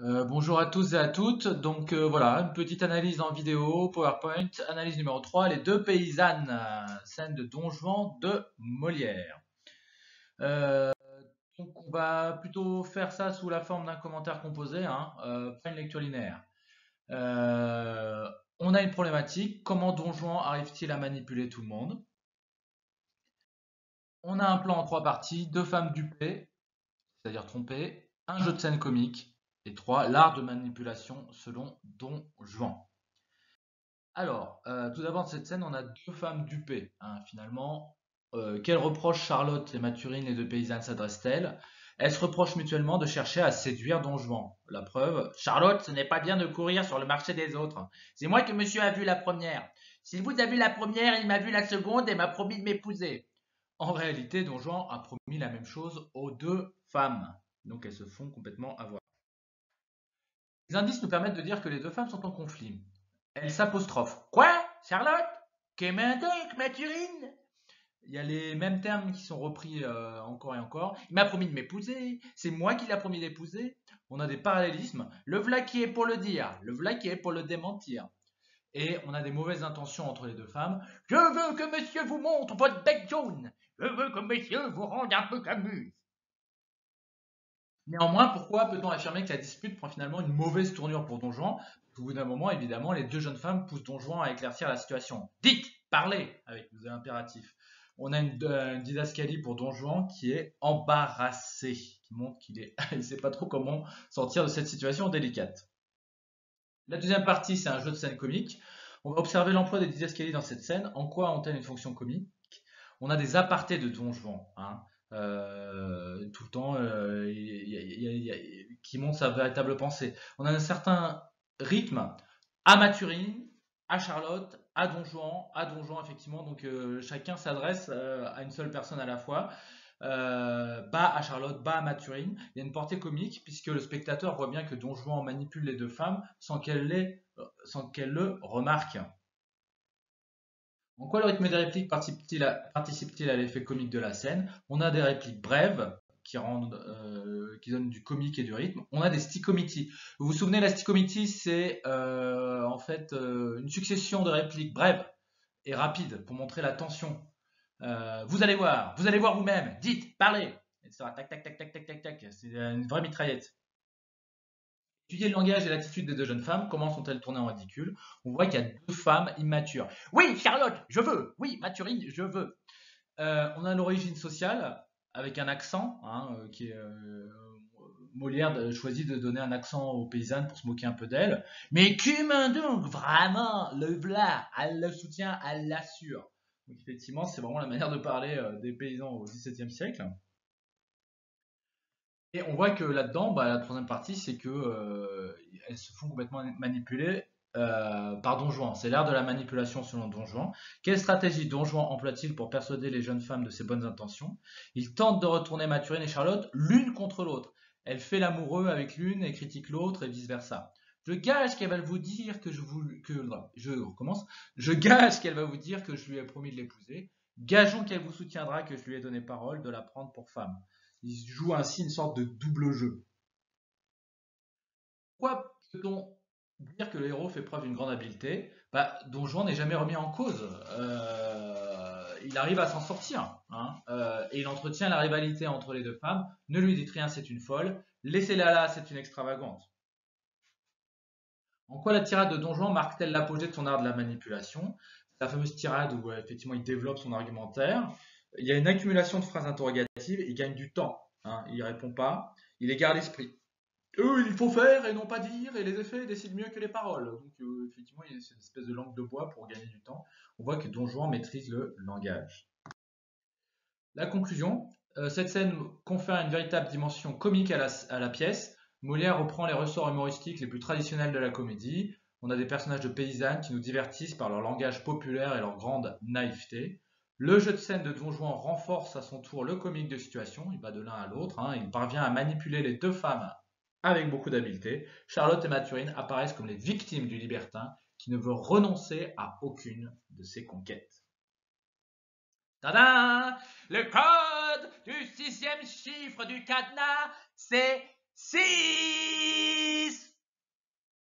Bonjour à tous et à toutes. Donc voilà, une petite analyse en vidéo, PowerPoint, analyse numéro 3, les deux paysannes, scène de Don Juan de Molière. Euh, donc on va plutôt faire ça sous la forme d'un commentaire composé, hein, pas une lecture linéaire. Euh, on a une problématique, comment Don Juan arrive-t-il à manipuler tout le monde? On a un plan en trois parties, deux femmes dupées, c'est-à-dire trompées, un jeu de scène comique, et trois, l'art de manipulation selon Don Juan. Alors, tout d'abord, de cette scène, on a deux femmes dupées, hein, finalement. Quelles reproches Charlotte et Mathurine, les deux paysannes, s'adressent-elles? Elles se reprochent mutuellement de chercher à séduire Don Juan. La preuve, Charlotte, ce n'est pas bien de courir sur le marché des autres. C'est moi que monsieur a vu la première. S'il vous a vu la première, il m'a vu la seconde et m'a promis de m'épouser. En réalité, Don Juan a promis la même chose aux deux femmes. Donc elles se font complètement avoir. Les indices nous permettent de dire que les deux femmes sont en conflit. Elles s'apostrophent. Quoi, Charlotte? Qu'est donc, Mathurine? Il y a les mêmes termes qui sont repris encore et encore. Il m'a promis de m'épouser. C'est moi qui l'a promis d'épouser. On a des parallélismes. Le v'là qui est pour le dire. Le v'là qui est pour le démentir. Et on a des mauvaises intentions entre les deux femmes. Je veux que monsieur vous montre votre bec jaune. Je veux que monsieur vous rende un peu Camus. Néanmoins, pourquoi peut-on affirmer que la dispute prend finalement une mauvaise tournure pour Don Juan? Au bout d'un moment, évidemment, les deux jeunes femmes poussent Don Juan à éclaircir la situation. Dites, parlez, avec les impératifs. On a une didascalie pour Don Juan qui est embarrassé, qui montre qu'il est, il sait pas trop comment sortir de cette situation délicate. La deuxième partie, c'est un jeu de scène comique. On va observer l'emploi des didascalies dans cette scène. En quoi ont-elles une fonction comique? On a des apartés de Don Juan, hein, tout le temps, qui montrent sa véritable pensée. On a un certain rythme à Mathurine, à Charlotte, à Don Juan effectivement. Donc chacun s'adresse à une seule personne à la fois. Bas à Charlotte, bas à Mathurine. Il y a une portée comique puisque le spectateur voit bien que Don Juan manipule les deux femmes sans qu'elles le remarquent. En quoi le rythme des répliques participe-t-il à l'effet comique de la scène? On a des répliques brèves qui donnent du comique et du rythme. On a des stichométies. Vous vous souvenez, la stichométie, c'est en fait une succession de répliques brèves et rapides pour montrer la tension. Vous allez voir vous-même, dites, parlez, etc. Tac, tac, tac, tac, tac, tac, tac. C'est une vraie mitraillette. Étudier le langage et l'attitude des deux jeunes femmes, comment sont-elles tournées en ridicule? On voit qu'il y a deux femmes immatures. Oui, Charlotte, je veux. Oui, Mathurine, je veux. On a l'origine sociale avec un accent, hein, qui est Molière choisit de donner un accent aux paysannes pour se moquer un peu d'elles. Mais qu'humain donc, vraiment, le v'là, elle le soutient, elle l'assure. Donc effectivement, c'est vraiment la manière de parler des paysans au XVIIe siècle. Et on voit que là-dedans, bah, la troisième partie, c'est que elles se font complètement manipuler par Don Juan. C'est l'art de la manipulation selon Don Juan. Quelle stratégie Don Juan emploie-t-il pour persuader les jeunes femmes de ses bonnes intentions? Il tente de retourner Mathurine et Charlotte l'une contre l'autre. Elle fait l'amoureux avec l'une et critique l'autre et vice-versa. Je gage qu'elle va vous dire que je recommence. Je gage qu'elle va vous dire que je lui ai promis de l'épouser. Gageons qu'elle vous soutiendra que je lui ai donné parole de la prendre pour femme. Il joue ainsi une sorte de double jeu. Pourquoi peut-on dire que le héros fait preuve d'une grande habileté? Bah, Don Juan n'est jamais remis en cause. Il arrive à s'en sortir, hein, et il entretient la rivalité entre les deux femmes. Ne lui dites rien, c'est une folle. Laissez-la là, c'est une extravagante. En quoi la tirade de Don Juan marque-t-elle l'apogée de son art de la manipulation? C'est la fameuse tirade où effectivement il développe son argumentaire. Il y a une accumulation de phrases interrogatives, il gagne du temps, hein, il répond pas, il égare l'esprit. Il faut faire et non pas dire, et les effets décident mieux que les paroles. Donc effectivement, il y a cette espèce de langue de bois pour gagner du temps. On voit que Don Juan maîtrise le langage. La conclusion, cette scène confère une véritable dimension comique à la pièce. Molière reprend les ressorts humoristiques les plus traditionnels de la comédie. On a des personnages de paysannes qui nous divertissent par leur langage populaire et leur grande naïveté. Le jeu de scène de Don Juan renforce à son tour le comique de situation, il va de l'un à l'autre, hein. Il parvient à manipuler les deux femmes avec beaucoup d'habileté. Charlotte et Mathurine apparaissent comme les victimes du libertin qui ne veut renoncer à aucune de ses conquêtes. Tadam! Le code du sixième chiffre du cadenas, c'est 6!